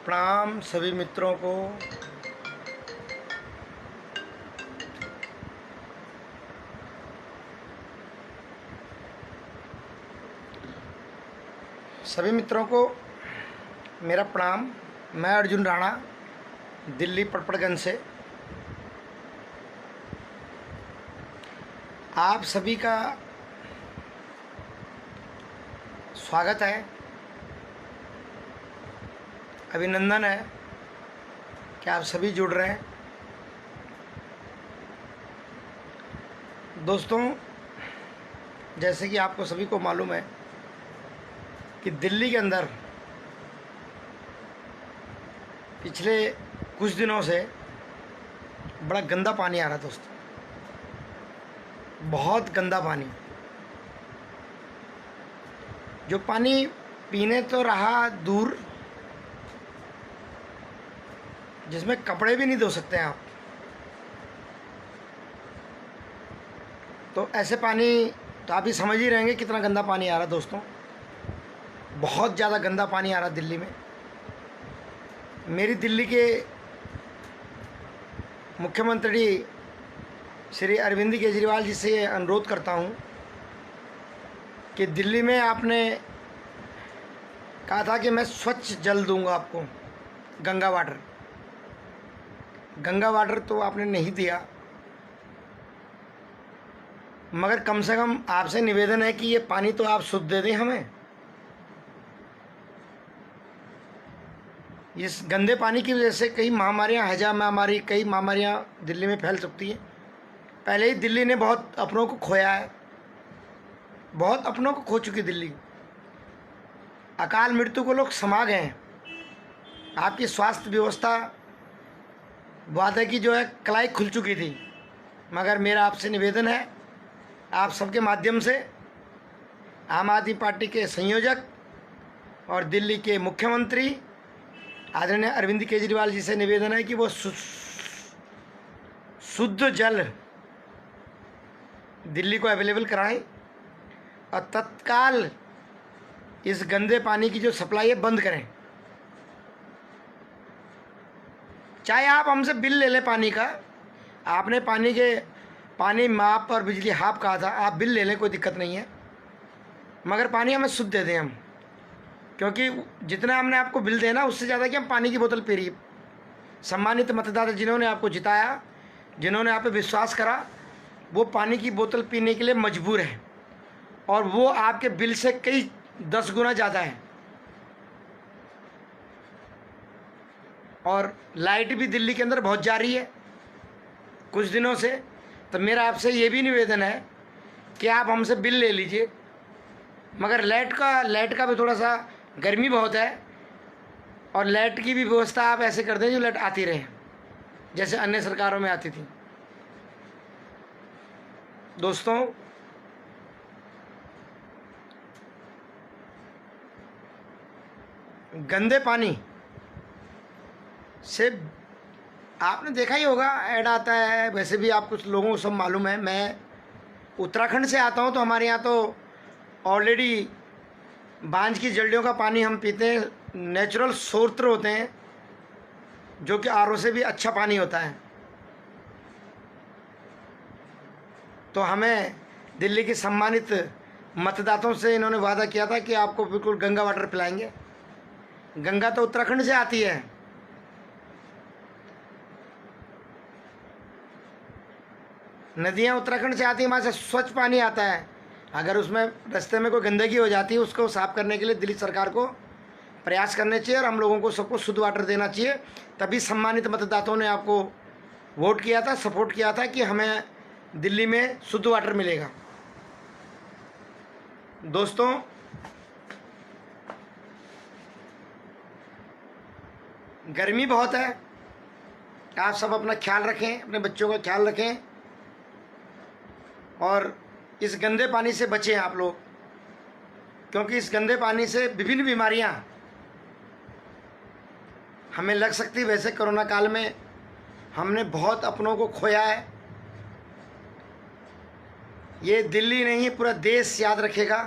प्रणाम सभी मित्रों को। मेरा प्रणाम। मैं अर्जुन राणा, दिल्ली पड़पड़गंज से आप सभी का स्वागत है, अभिनंदन है कि आप सभी जुड़ रहे हैं। दोस्तों, जैसे कि आपको सभी को मालूम है कि दिल्ली के अंदर पिछले कुछ दिनों से बड़ा गंदा पानी आ रहा है। दोस्तों, बहुत गंदा पानी, जो पानी पीने तो रहा दूर, जिसमें कपड़े भी नहीं धो सकते हैं आप। तो ऐसे पानी तो आप ही समझ ही रहेंगे कितना गंदा पानी आ रहा है। दोस्तों, बहुत ज़्यादा गंदा पानी आ रहा है दिल्ली में। मेरी दिल्ली के मुख्यमंत्री श्री अरविंद केजरीवाल जी से अनुरोध करता हूं कि दिल्ली में आपने कहा था कि मैं स्वच्छ जल दूंगा आपको, गंगा वाटर तो आपने नहीं दिया, मगर कम से कम आपसे निवेदन है कि ये पानी तो आप शुद्ध दे दें हमें। इस गंदे पानी की वजह से कई महामारियां, हैजा महामारी, कई महामारियां दिल्ली में फैल सकती हैं। पहले ही दिल्ली ने बहुत अपनों को खोया है, बहुत अपनों को खो चुकी दिल्ली। अकाल मृत्यु को लोग समा गए हैं। आपकी स्वास्थ्य व्यवस्था वादे की जो है कलाई खुल चुकी थी, मगर मेरा आपसे निवेदन है, आप सबके माध्यम से आम आदमी पार्टी के संयोजक और दिल्ली के मुख्यमंत्री आदरणीय अरविंद केजरीवाल जी से निवेदन है कि वो शुद्ध जल दिल्ली को अवेलेबल कराएं और तत्काल इस गंदे पानी की जो सप्लाई है बंद करें। चाहे आप हमसे बिल ले लें पानी का, आपने पानी माप और बिजली हाफ कहा था, आप बिल ले लें, कोई दिक्कत नहीं है, मगर पानी हमें शुद्ध दे दें हम, क्योंकि जितना हमने आपको बिल देना उससे ज़्यादा कि हम पानी की बोतल पी रही। सम्मानित मतदाता जिन्होंने आपको जिताया, जिन्होंने आप पे विश्वास करा, वो पानी की बोतल पीने के लिए मजबूर है, और वो आपके बिल से कई 10 गुना ज़्यादा है। और लाइट भी दिल्ली के अंदर बहुत जा रही है कुछ दिनों से। तो मेरा आपसे ये भी निवेदन है कि आप हमसे बिल ले लीजिए, मगर लाइट का भी थोड़ा सा, गर्मी बहुत है, और लाइट की भी व्यवस्था आप ऐसे कर दें जो लाइट आती रहे, जैसे अन्य सरकारों में आती थी। दोस्तों, गंदे पानी से आपने देखा ही होगा, ऐड आता है, वैसे भी आप कुछ लोगों को सब मालूम है। मैं उत्तराखंड से आता हूँ, तो हमारे यहाँ तो ऑलरेडी बांझ की जड़ियों का पानी हम पीते हैं। नेचुरल स्रोत होते हैं जो कि आरओ से भी अच्छा पानी होता है। तो हमें दिल्ली के सम्मानित मतदाताओं से इन्होंने वादा किया था कि आपको बिल्कुल गंगा वाटर पिलाएंगे। गंगा तो उत्तराखंड से आती है, नदियाँ उत्तराखंड से आती हैं, वहाँ से स्वच्छ पानी आता है। अगर उसमें रास्ते में कोई गंदगी हो जाती है, उसको साफ़ करने के लिए दिल्ली सरकार को प्रयास करने चाहिए, और हम लोगों को सबको शुद्ध वाटर देना चाहिए। तभी सम्मानित मतदाताओं ने आपको वोट किया था, सपोर्ट किया था कि हमें दिल्ली में शुद्ध वाटर मिलेगा। दोस्तों, गर्मी बहुत है, आप सब अपना ख्याल रखें, अपने बच्चों का ख्याल रखें, और इस गंदे पानी से बचें आप लोग, क्योंकि इस गंदे पानी से विभिन्न बीमारियां हमें लग सकती। वैसे कोरोना काल में हमने बहुत अपनों को खोया है। ये दिल्ली नहीं, पूरा देश याद रखेगा,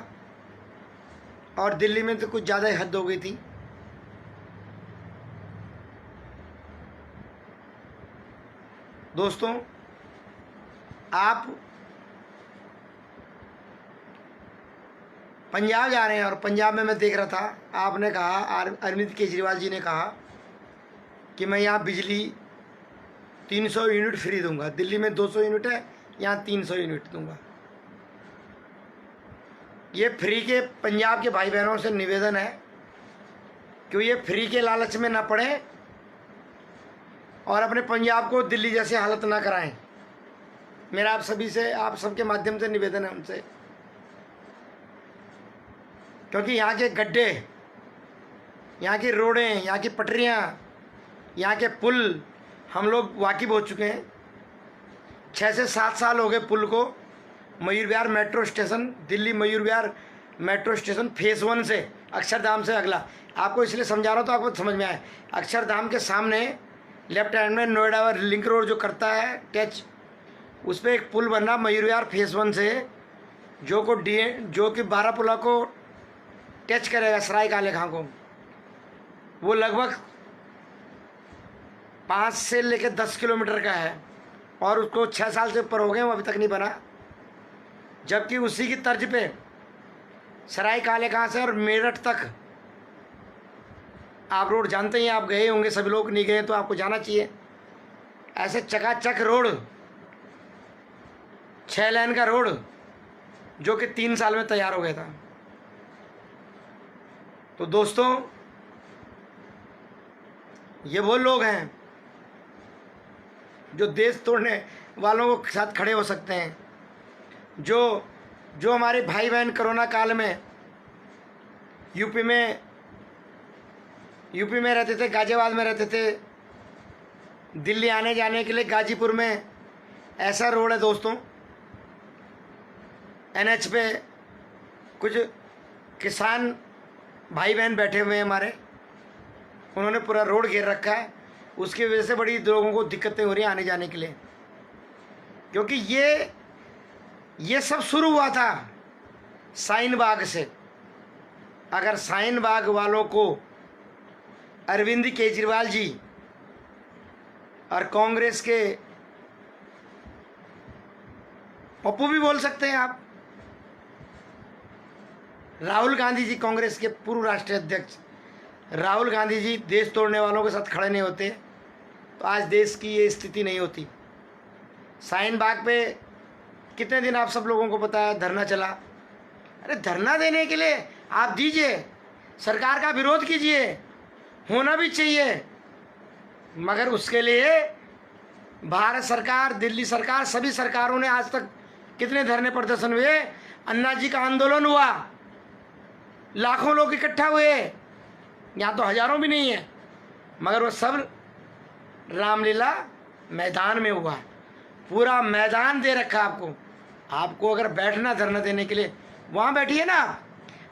और दिल्ली में तो कुछ ज़्यादा ही हद हो गई थी। दोस्तों, आप पंजाब जा रहे हैं और पंजाब में मैं देख रहा था, आपने कहा, अरविंद केजरीवाल जी ने कहा कि मैं यहाँ बिजली 300 यूनिट फ्री दूंगा। दिल्ली में 200 यूनिट है, यहाँ 300 यूनिट दूंगा। ये फ्री के पंजाब के भाई बहनों से निवेदन है कि ये फ्री के लालच में ना पड़े और अपने पंजाब को दिल्ली जैसी हालत ना कराएं। मेरा आप सभी से, आप सबके माध्यम से निवेदन है उनसे, क्योंकि यहाँ के गड्ढे, यहाँ की रोडें, यहाँ की पटरियाँ, यहाँ के पुल हम लोग वाकिफ हो चुके हैं। 6 से 7 साल हो गए पुल को। Mayur Vihar metro station, Delhi Mayur Vihar metro station phase 1 से, अक्षरधाम से अगला, आपको इसलिए समझा रहा हूँ तो आपको समझ में आए। अक्षरधाम के सामने लेफ्ट हैंड में नोएडा लिंक रोड जो करता है टच, उस पर एक पुल बनना मयूर विहार फेज़ 1 से, जो कि बारापुला को टच करेगा, सराय काले खां को। वो लगभग 5 से लेकर 10 किलोमीटर का है और उसको 6 साल से ऊपर हो गए, वो अभी तक नहीं बना। जबकि उसी की तर्ज पे सराय काले खां से और मेरठ तक, आप रोड जानते हैं, आप गए होंगे, सभी लोग नहीं गए तो आपको जाना चाहिए। ऐसे चकाचक रोड, 6 लेन का रोड, जो कि 3 साल में तैयार हो गया था। तो दोस्तों, ये वो लोग हैं जो देश तोड़ने वालों के साथ खड़े हो सकते हैं। जो हमारे भाई बहन कोरोना काल में यूपी में रहते थे, गाजियाबाद में रहते थे, दिल्ली आने जाने के लिए गाजीपुर में ऐसा रोड है दोस्तों, NH पे कुछ किसान भाई बहन बैठे हुए हैं हमारे, उन्होंने पूरा रोड घेर रखा है। उसकी वजह से बड़ी लोगों को दिक्कतें हो रही हैं आने जाने के लिए, क्योंकि ये सब शुरू हुआ था शाहीन बाग से। अगर शाहीन बाग वालों को अरविंद केजरीवाल जी और कांग्रेस के पप्पू भी बोल सकते हैं आप, राहुल गांधी जी, कांग्रेस के पूर्व राष्ट्रीय अध्यक्ष राहुल गांधी जी देश तोड़ने वालों के साथ खड़े नहीं होते तो आज देश की ये स्थिति नहीं होती। शाहीन बाग पे कितने दिन आप सब लोगों को पता है धरना चला। अरे धरना देने के लिए आप दीजिए, सरकार का विरोध कीजिए, होना भी चाहिए, मगर उसके लिए भारत सरकार, दिल्ली सरकार, सभी सरकारों ने आज तक कितने धरने प्रदर्शन हुए। अन्ना जी का आंदोलन हुआ, लाखों लोग इकट्ठा हुए, यहाँ तो हजारों भी नहीं है, मगर वो सब रामलीला मैदान में हुआ। पूरा मैदान दे रखा आपको अगर बैठना धरना देने के लिए, वहाँ बैठिए ना।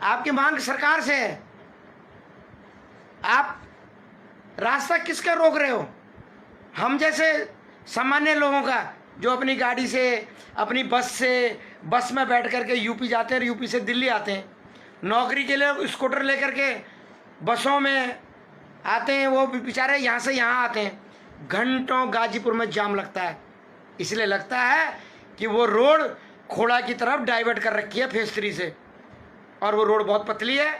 आपकी मांग सरकार से है, आप रास्ता किसका रोक रहे हो? हम जैसे सामान्य लोगों का, जो अपनी गाड़ी से, अपनी बस में बैठ करके यूपी जाते हैं, यूपी से दिल्ली आते हैं, नौकरी के लिए स्कूटर लेकर के बसों में आते हैं, वो बेचारे यहाँ से यहाँ आते हैं, घंटों गाजीपुर में जाम लगता है। इसलिए लगता है कि वो रोड खोड़ा की तरफ डाइवर्ट कर रखी है फेज़ 3 से, और वो रोड बहुत पतली है।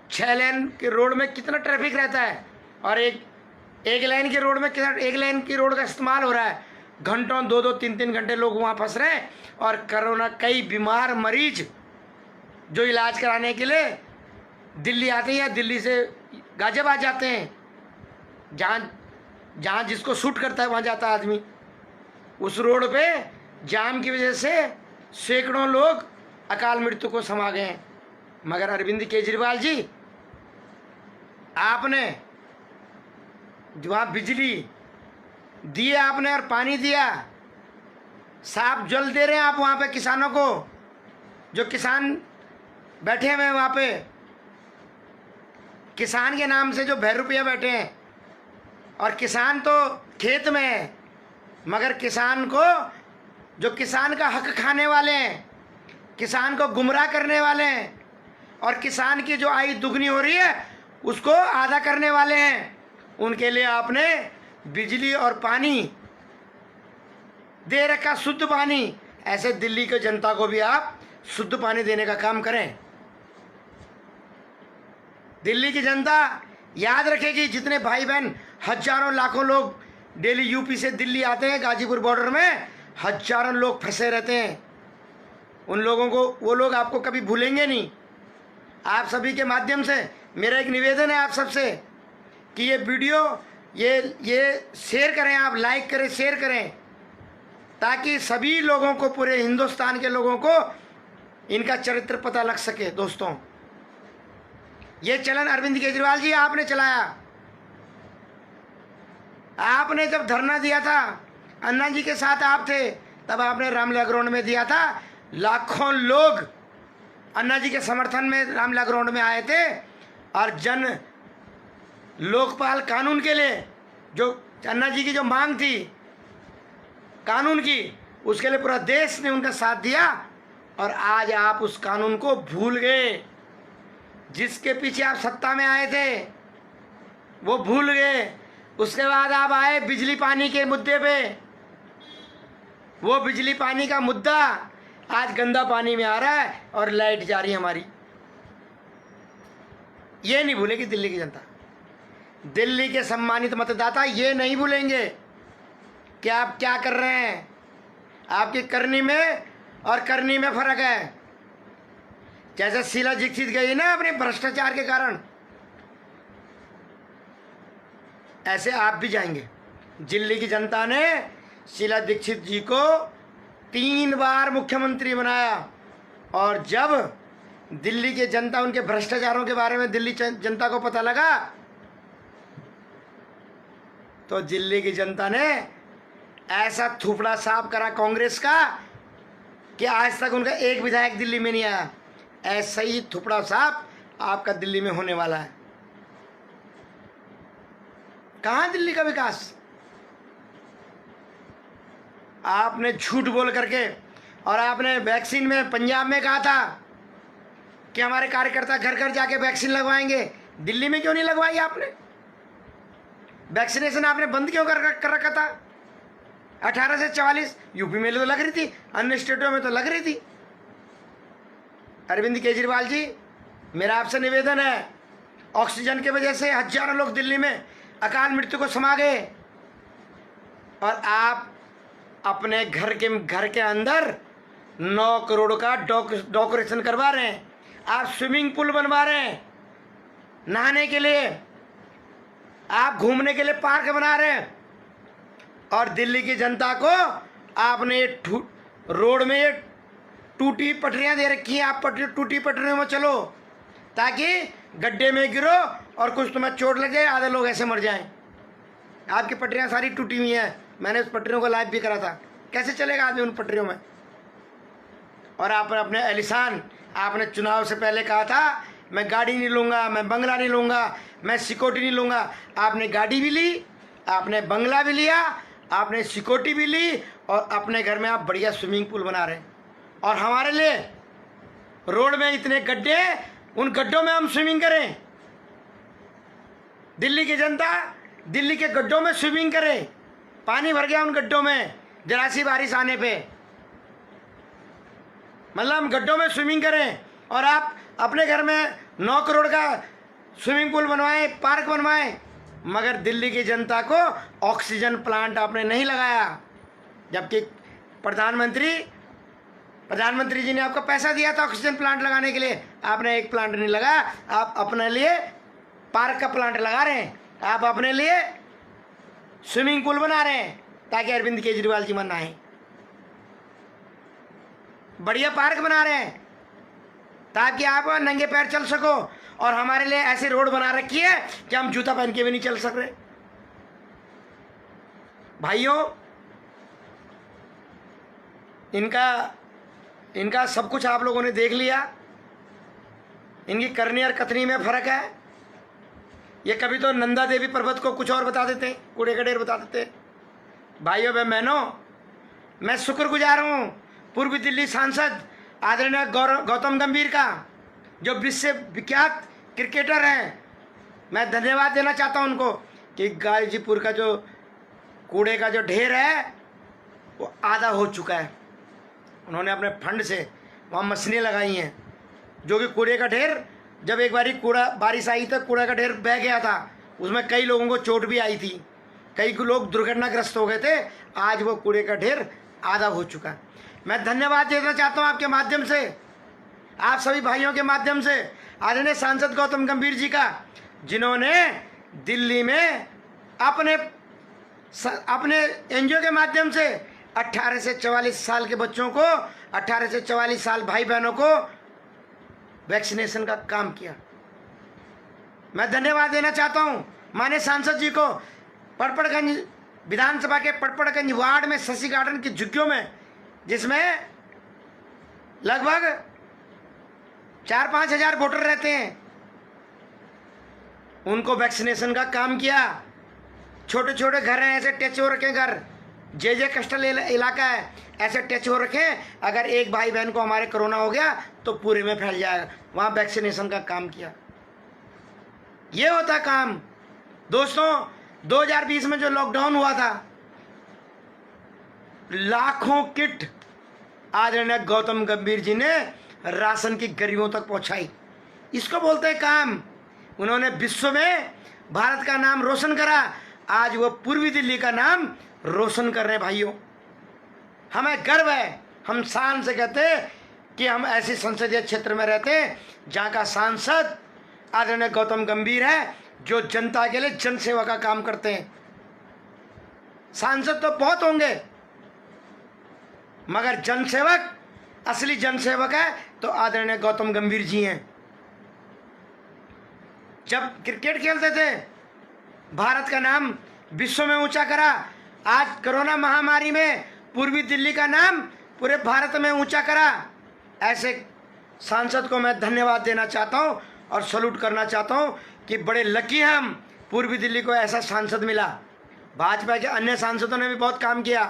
6 लेन के रोड में कितना ट्रैफिक रहता है, और एक लेन के रोड में कितना, एक लेन की रोड का इस्तेमाल हो रहा है। घंटों 2-2, 3-3 घंटे लोग वहाँ फंस रहे हैं, और कोरोना कई बीमार मरीज जो इलाज कराने के लिए दिल्ली आते हैं या दिल्ली से गाजियाबाद जाते हैं, जहाँ जिसको सूट करता है वहाँ जाता है आदमी। उस रोड पे जाम की वजह से सैकड़ों लोग अकाल मृत्यु को समा गए हैं। मगर अरविंद केजरीवाल जी, आपने वहाँ बिजली दी आपने और पानी दिया, साफ जल दे रहे हैं आप वहाँ पे किसानों को। जो किसान बैठे हुए हैं वहाँ पे, किसान के नाम से जो भैरुपिया बैठे हैं, और किसान तो खेत में है, मगर किसान को, जो किसान का हक खाने वाले हैं, किसान को गुमराह करने वाले हैं, और किसान की जो आय दुगनी हो रही है उसको आधा करने वाले हैं, उनके लिए आपने बिजली और पानी दे रखा शुद्ध पानी, ऐसे दिल्ली की जनता को भी आप शुद्ध पानी देने का काम करें। दिल्ली की जनता याद रखेगी, जितने भाई बहन हजारों लाखों लोग डेली यूपी से दिल्ली आते हैं, गाजीपुर बॉर्डर में हजारों लोग फंसे रहते हैं, उन लोगों को वो लोग आपको कभी भूलेंगे नहीं। आप सभी के माध्यम से मेरा एक निवेदन है आप सबसे कि ये वीडियो ये शेयर करें, आप लाइक करें, शेयर करें, ताकि सभी लोगों को, पूरे हिंदुस्तान के लोगों को इनका चरित्र पता लग सके। दोस्तों, ये चलन अरविंद केजरीवाल जी आपने चलाया। आपने जब धरना दिया था, अन्ना जी के साथ आप थे, तब आपने रामलीला ग्राउंड में दिया था। लाखों लोग अन्ना जी के समर्थन में रामलीला ग्राउंड में आए थे और जन लोकपाल कानून के लिए, जो अन्ना जी की जो मांग थी कानून की, उसके लिए पूरा देश ने उनका साथ दिया। और आज आप उस कानून को भूल गए, जिसके पीछे आप सत्ता में आए थे वो भूल गए। उसके बाद आप आए बिजली पानी के मुद्दे पे, वो बिजली पानी का मुद्दा आज गंदा पानी में आ रहा है और लाइट जा रही है हमारी। ये नहीं भूलेगी दिल्ली की जनता, दिल्ली के सम्मानित मतदाता ये नहीं भूलेंगे कि आप क्या कर रहे हैं। आपकी करनी में और करनी में फर्क है। जैसे शीला दीक्षित गई ना अपने भ्रष्टाचार के कारण, ऐसे आप भी जाएंगे। दिल्ली की जनता ने शीला दीक्षित जी को 3 बार मुख्यमंत्री बनाया, और जब दिल्ली की जनता, उनके भ्रष्टाचारों के बारे में दिल्ली जनता को पता लगा, तो दिल्ली की जनता ने ऐसा थूपड़ा साफ करा कांग्रेस का कि आज तक उनका एक विधायक दिल्ली में नहीं आया। ऐसा ही थूपड़ा साफ आपका दिल्ली में होने वाला है। कहाँ दिल्ली का विकास? आपने झूठ बोल करके, और आपने वैक्सीन में पंजाब में कहा था कि हमारे कार्यकर्ता घर घर जाके वैक्सीन लगवाएंगे। दिल्ली में क्यों नहीं लगवाई आपने? वैक्सीनेशन आपने बंद क्यों कर रखा था? 18 से 44 यूपी में तो लग रही थी, अन्य स्टेटों में तो लग रही थी। अरविंद केजरीवाल जी, मेरा आपसे निवेदन है, ऑक्सीजन की वजह से हजारों लोग दिल्ली में अकाल मृत्यु को समा गए, और आप अपने घर के अंदर 9 करोड़ का डेकोरेशन करवा रहे हैं। आप स्विमिंग पूल बनवा रहे हैं नहाने के लिए, आप घूमने के लिए पार्क बना रहे हैं, और दिल्ली की जनता को आपने रोड में ये टूटी पटरियां दे रखी हैं। आप टूटी पटरियों में चलो ताकि गड्ढे में गिरो और कुछ तुम्हें चोट लग जाए, आधे लोग ऐसे मर जाएं। आपकी पटरियां सारी टूटी हुई हैं, मैंने उस पटरियों को लाइव भी करा था। कैसे चलेगा आदमी उन पटरियों में? और आपने अपने एलिशान, आपने चुनाव से पहले कहा था मैं गाड़ी नहीं लूँगा, मैं बंगला नहीं लूँगा, मैं सिक्योरिटी नहीं लूँगा। आपने गाड़ी भी ली, आपने बंगला भी लिया, आपने सिक्योरिटी भी ली, और अपने घर में आप बढ़िया स्विमिंग पूल बना रहे हैं। और हमारे लिए रोड में इतने गड्ढे, उन गड्ढों में हम स्विमिंग करें। दिल्ली की जनता दिल्ली के गड्ढों में स्विमिंग करे। पानी भर गया उन गड्ढों में जरा सी बारिश आने पे, मतलब हम गड्ढों में स्विमिंग करें। और आप अपने घर में 9 करोड़ का स्विमिंग पूल बनवाएं, पार्क बनवाएं, मगर दिल्ली की जनता को ऑक्सीजन प्लांट आपने नहीं लगाया। जबकि प्रधानमंत्री जी ने आपको पैसा दिया था ऑक्सीजन प्लांट लगाने के लिए, आपने एक प्लांट नहीं लगाया। आप अपने लिए पार्क का प्लांट लगा रहे हैं, आप अपने लिए स्विमिंग पूल बना रहे हैं ताकि अरविंद केजरीवाल जी मन आए। बढ़िया पार्क बना रहे हैं ताकि आप नंगे पैर चल सको, और हमारे लिए ऐसी रोड बना रखी है कि हम जूता पहन के भी नहीं चल सक रहे। भाइयों, इनका सब कुछ आप लोगों ने देख लिया। इनकी करनी और कथनी में फर्क है। ये कभी तो नंदा देवी पर्वत को कुछ और बता देते, कूड़े का ढेर बता देते। भाइयों बहनों, मैं शुक्रगुजार हूँ पूर्व दिल्ली सांसद आदरणीय गौतम गंभीर का, जो विश्व विख्यात क्रिकेटर हैं। मैं धन्यवाद देना चाहता हूँ उनको कि गाजीपुर का जो कूड़े का जो ढेर है वो आधा हो चुका है। उन्होंने अपने फंड से वहाँ मशीनें लगाई हैं, जो कि कूड़े का ढेर, जब एक बारी बारिश आई तो कूड़ा का ढेर बह गया था, उसमें कई लोगों को चोट भी आई थी, कई लोग दुर्घटनाग्रस्त हो गए थे। आज वो कूड़े का ढेर आधा हो चुका है। मैं धन्यवाद देना चाहता हूँ आपके माध्यम से, आप सभी भाइयों के माध्यम से, आदरणीय सांसद गौतम गंभीर जी का, जिन्होंने दिल्ली में अपने एनजीओ के माध्यम से 18 से 44 साल के बच्चों को, 18 से 44 साल भाई बहनों को वैक्सीनेशन का काम किया। मैं धन्यवाद देना चाहता हूं माननीय सांसद जी को। पड़पड़गंज विधानसभा के पड़पड़गंज वार्ड में शशि गार्डन की झुग्गियों में, जिसमें लगभग 4-5 हजार वोटर रहते हैं, उनको वैक्सीनेशन का काम किया। छोटे छोटे घर हैं, ऐसे टच हो रखे घर, जे कस्टल इलाका है, ऐसे टच हो रखे। अगर एक भाई बहन को हमारे कोरोना हो गया तो पूरे में फैल जाएगा, वहाँ वैक्सीनेशन का काम किया। ये होता काम। दोस्तों 2020 में जो लॉकडाउन हुआ था, लाखों किट आदरणीय गौतम गंभीर जी ने राशन की गरीबों तक पहुंचाई। इसको बोलते हैं काम। उन्होंने विश्व में भारत का नाम रोशन करा। आज वो पूर्वी दिल्ली का नाम रोशन कर रहे हैं। भाइयों, हमें गर्व है, हम शान से कहते हैं कि हम ऐसे संसदीय क्षेत्र में रहते हैं जहाँ का सांसद आदरणीय गौतम गंभीर है, जो जनता के लिए जनसेवा का काम करते हैं। सांसद तो बहुत होंगे, मगर जनसेवक, असली जनसेवक है तो आदरणीय गौतम गंभीर जी हैं। जब क्रिकेट खेलते थे, भारत का नाम विश्व में ऊंचा करा। आज कोरोना महामारी में पूर्वी दिल्ली का नाम पूरे भारत में ऊंचा करा। ऐसे सांसद को मैं धन्यवाद देना चाहता हूं और सैल्यूट करना चाहता हूं कि बड़े लकी हैं हम, पूर्वी दिल्ली को ऐसा सांसद मिला। भाजपा के अन्य सांसदों ने भी बहुत काम किया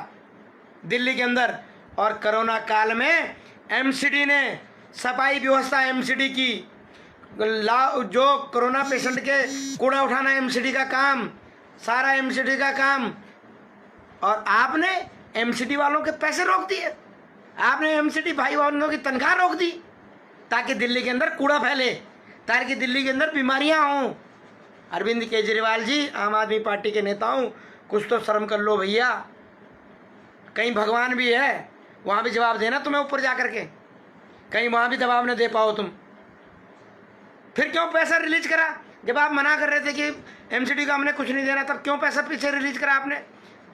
दिल्ली के अंदर। और कोरोना काल में एमसीडी ने सफाई व्यवस्था, एमसीडी की जो कोरोना पेशेंट के कूड़ा उठाना, एमसीडी का काम, सारा एमसीडी का काम। और आपने एमसीडी वालों के पैसे रोक दिए, आपने एमसीडी भाई बहनों की तनख्वाह रोक दी, ताकि दिल्ली के अंदर कूड़ा फैले, ताकि दिल्ली के अंदर बीमारियां हों। अरविंद केजरीवाल जी, आम आदमी पार्टी के नेताओं, कुछ तो शर्म कर लो भैया। कहीं भगवान भी है, वहाँ भी जवाब देना तुम्हें ऊपर जा करके, कहीं वहाँ भी जवाब न दे पाओ तुम। फिर क्यों पैसा रिलीज करा? जब आप मना कर रहे थे कि एमसीडी को हमने कुछ नहीं देना, तब क्यों पैसा पीछे रिलीज करा आपने?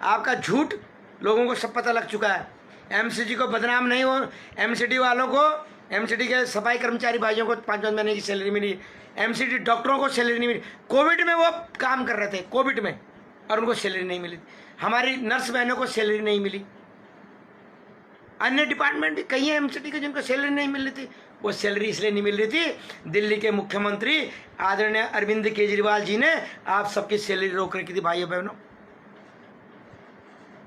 आपका झूठ लोगों को सब पता लग चुका है। एमसीडी को बदनाम नहीं हो, एमसीडी वालों को, एमसीडी के सफाई कर्मचारी भाइयों को 5-5 महीने की सैलरी मिली, एमसीडी डॉक्टरों को सैलरी नहीं मिली। कोविड में वो काम कर रहे थे, कोविड में, और उनको सैलरी नहीं मिली। हमारी नर्स बहनों को सैलरी नहीं मिली। अन्य डिपार्टमेंट भी कई हैं एमसीडी के जिनको सैलरी नहीं मिल रही थी। वो सैलरी इसलिए नहीं मिल रही थी, दिल्ली के मुख्यमंत्री आदरणीय अरविंद केजरीवाल जी ने आप सबकी सैलरी रोक रखी थी भाइयों बहनों।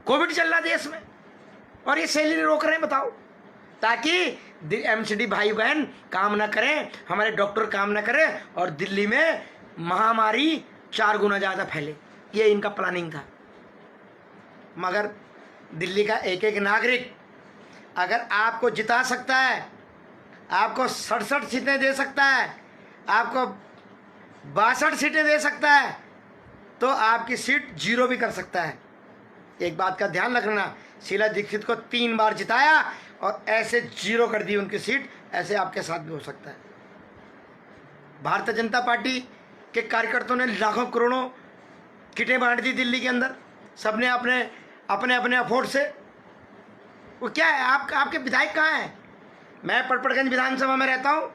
कोविड चल रहा देश में और ये सैलरी रोक रहे हैं, बताओ, ताकि एमसीडी भाई बहन काम ना करें, हमारे डॉक्टर काम ना करें और दिल्ली में महामारी 4 गुना ज़्यादा फैले। ये इनका प्लानिंग था। मगर दिल्ली का एक एक नागरिक अगर आपको जिता सकता है, आपको 67 सीटें दे सकता है, आपको 62 सीटें दे सकता है, तो आपकी सीट 0 भी कर सकता है। एक बात का ध्यान रखना, शीला दीक्षित को 3 बार जिताया और ऐसे 0 कर दी उनकी सीट, ऐसे आपके साथ भी हो सकता है। भारतीय जनता पार्टी के कार्यकर्ताओं ने लाखों करोड़ों किटें बांट दी दिल्ली के अंदर, सबने अपने अपने अपने अफोर्ड से। वो क्या है, आपके विधायक कहाँ हैं? मैं पड़पड़गंज विधानसभा में रहता हूँ,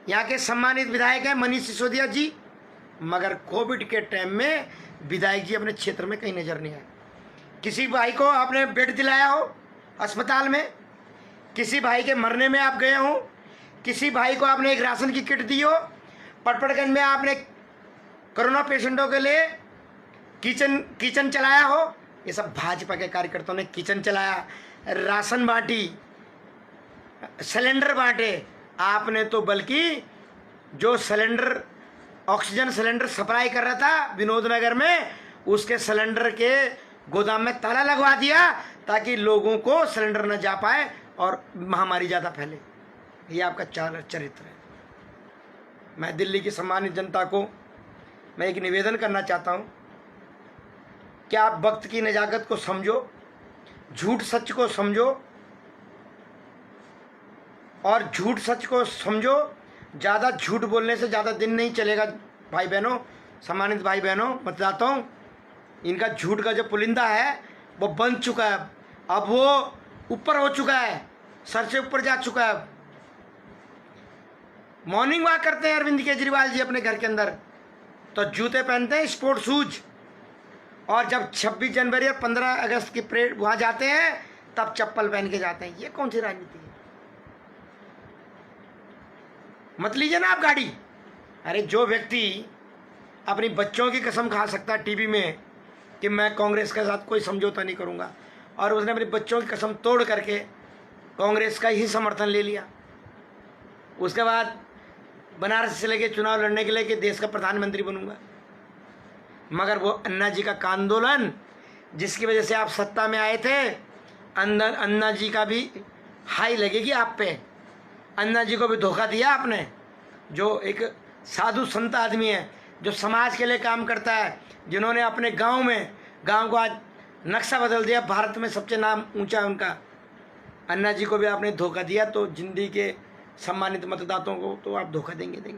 यहाँ के सम्मानित विधायक हैं मनीष सिसोदिया जी, मगर कोविड के टाइम में विधायक जी अपने क्षेत्र में कहीं नजर नहीं आए। किसी भाई को आपने बेड दिलाया हो अस्पताल में, किसी भाई के मरने में आप गए हो, किसी भाई को आपने एक राशन की किट दी हो, पड़पड़गंज में आपने कोरोना पेशेंटों के लिए किचन चलाया हो। ये सब भाजपा के कार्यकर्ताओं ने किचन चलाया, राशन बांटी, सिलेंडर बांटे। आपने तो बल्कि जो सिलेंडर, ऑक्सीजन सिलेंडर सप्लाई कर रहा था विनोद नगर में, उसके सिलेंडर के गोदाम में ताला लगवा दिया, ताकि लोगों को सिलेंडर न जा पाए और महामारी ज़्यादा फैले। ये आपका चरित्र है। मैं दिल्ली की सम्मानित जनता को मैं एक निवेदन करना चाहता हूँ कि आप वक्त की नज़ाकत को समझो, झूठ सच को समझो और झूठ सच को समझो। ज़्यादा झूठ बोलने से ज़्यादा दिन नहीं चलेगा भाई बहनों, सम्मानित भाई बहनों, मतदाताओं। इनका झूठ का जो पुलिंदा है वो बन चुका है, अब वो ऊपर हो चुका है, सर से ऊपर जा चुका है। मॉर्निंग वॉक करते हैं अरविंद केजरीवाल जी अपने घर के अंदर, तो जूते पहनते हैं स्पोर्ट शूज, और जब 26 जनवरी और 15 अगस्त की परेड वहाँ जाते हैं तब चप्पल पहन के जाते हैं। ये कौन सी राजनीति है? मत लीजिए ना आप गाड़ी। अरे जो व्यक्ति अपनी बच्चों की कसम खा सकता है टीवी में कि मैं कांग्रेस के साथ कोई समझौता नहीं करूँगा, और उसने अपनी बच्चों की कसम तोड़ करके कांग्रेस का ही समर्थन ले लिया, उसके बाद बनारस से लेके चुनाव लड़ने के लिए कि देश का प्रधानमंत्री बनूंगा। मगर वो अन्ना जी का आंदोलन जिसकी वजह से आप सत्ता में आए थे, अंदर अन्ना जी का भी हाई लगेगी आप पे। अन्ना जी को भी धोखा दिया आपने, जो एक साधु संत आदमी है, जो समाज के लिए काम करता है, जिन्होंने अपने गांव को आज नक्शा बदल दिया, भारत में सबसे नाम ऊंचा है उनका। अन्ना जी को भी आपने धोखा दिया, तो जिंदगी के सम्मानित मतदाताओं को तो आप धोखा देंगे।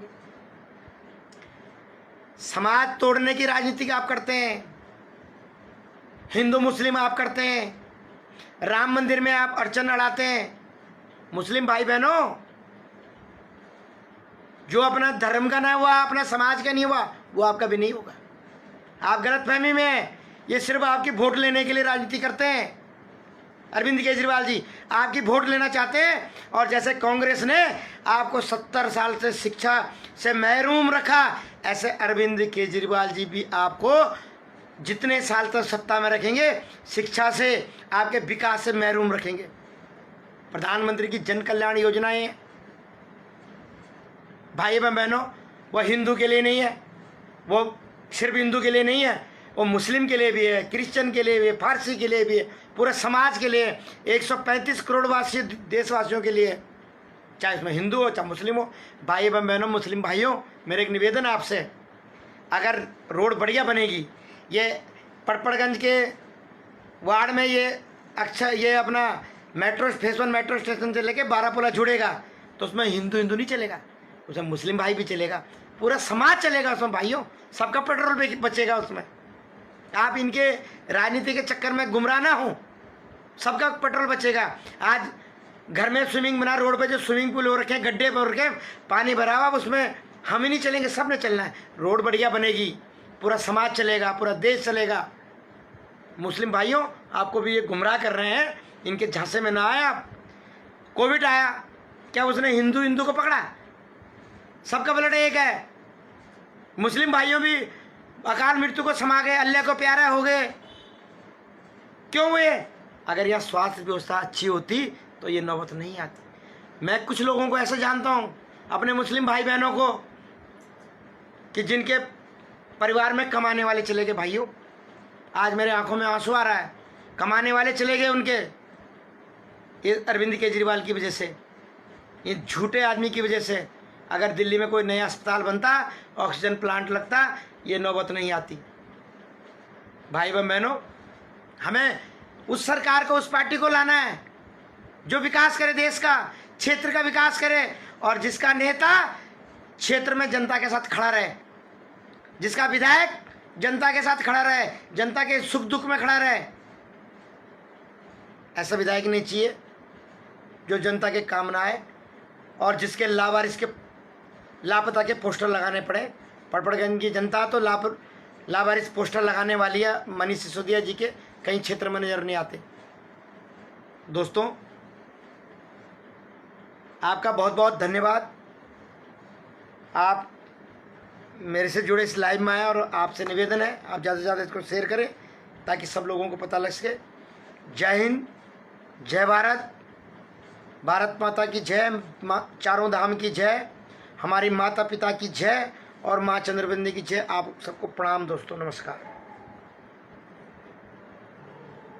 समाज तोड़ने की राजनीति आप करते हैं, हिंदू मुस्लिम आप करते हैं, राम मंदिर में आप अड़चन अड़ाते हैं। मुस्लिम भाई बहनों, जो अपना धर्म का ना हुआ, अपना समाज का नहीं हुआ, वो आपका भी नहीं होगा। आप गलतफहमी में हैं, ये सिर्फ आपकी वोट लेने के लिए राजनीति करते हैं। अरविंद केजरीवाल जी आपकी वोट लेना चाहते हैं, और जैसे कांग्रेस ने आपको 70 साल से शिक्षा से महरूम रखा, ऐसे अरविंद केजरीवाल जी भी आपको जितने साल तक सत्ता में रखेंगे, शिक्षा से, आपके विकास से महरूम रखेंगे। प्रधानमंत्री की जन कल्याण योजनाएं भाई बहनों, वो हिंदू के लिए नहीं है, वो सिर्फ हिंदू के लिए नहीं है, वो मुस्लिम के लिए भी है, क्रिश्चियन के लिए भी है, फारसी के लिए भी है, पूरे समाज के लिए, 135 करोड़ वासी देशवासियों के लिए, चाहे उसमें हिंदू हो चाहे मुस्लिम हो। भाई बहनों, मुस्लिम भाइयों, मेरे एक निवेदन है आपसे, अगर रोड बढ़िया बनेगी, ये पड़पड़गंज के वार्ड में ये अपना मेट्रो फेस 1 मेट्रो स्टेशन से लेके बारापुला जुड़ेगा, तो उसमें हिंदू नहीं चलेगा, उसमें मुस्लिम भाई भी चलेगा, पूरा समाज चलेगा उसमें भाइयों, सबका पेट्रोल भी बचेगा उसमें। आप इनके राजनीति के चक्कर में गुमराह ना हो, सबका पेट्रोल बचेगा। आज घर में स्विमिंग बना, रोड पे जो स्विमिंग पूल हो रखे हैं, गड्ढे पर रखे, पानी भरा हुआ, उसमें हम ही नहीं चलेंगे, सब ने चलना है। रोड बढ़िया बनेगी, पूरा समाज चलेगा, पूरा देश चलेगा। मुस्लिम भाइयों, आपको भी ये गुमराह कर रहे हैं, इनके झांसे में ना आए आप। कोविड आया, क्या उसने हिंदू को पकड़ा? सबका ब्लड एक है। मुस्लिम भाइयों भी अकाल मृत्यु को समा गए, अल्लाह को प्यारा हो गए। क्यों हुए? अगर यह स्वास्थ्य व्यवस्था अच्छी होती तो ये नौबत नहीं आती। मैं कुछ लोगों को ऐसे जानता हूँ, अपने मुस्लिम भाई बहनों को, कि जिनके परिवार में कमाने वाले चले गए। भाइयों, आज मेरे आंखों में आंसू आ रहा है, कमाने वाले चले गए उनके, ये अरविंद केजरीवाल की वजह से, ये झूठे आदमी की वजह से। अगर दिल्ली में कोई नया अस्पताल बनता, ऑक्सीजन प्लांट लगता, ये नौबत नहीं आती। भाई बहनों, हमें उस सरकार को, उस पार्टी को लाना है जो विकास करे, देश का, क्षेत्र का विकास करे, और जिसका नेता क्षेत्र में जनता के साथ खड़ा रहे, जिसका विधायक जनता के साथ खड़ा रहे, जनता के सुख दुख में खड़ा रहे। ऐसा विधायक नहीं चाहिए जो जनता के काम ना आए, और जिसके लावारिस के लापता के पोस्टर लगाने पड़े। पड़पड़गंज की जनता तो लावारिस पोस्टर लगाने वाली है मनीष सिसोदिया जी के, कहीं क्षेत्र में नजर नहीं आते। दोस्तों, आपका बहुत बहुत धन्यवाद। आप मेरे से जुड़े इस लाइव में आए, और आपसे निवेदन है आप ज़्यादा से ज़्यादा इसको शेयर करें ताकि सब लोगों को पता लग सके। जय हिंद, जय भारत, भारत माता की जय, चारों धाम की जय, हमारी माता पिता की जय, और माँ चंद्रवंदनी की जय। आप सबको प्रणाम दोस्तों, नमस्कार।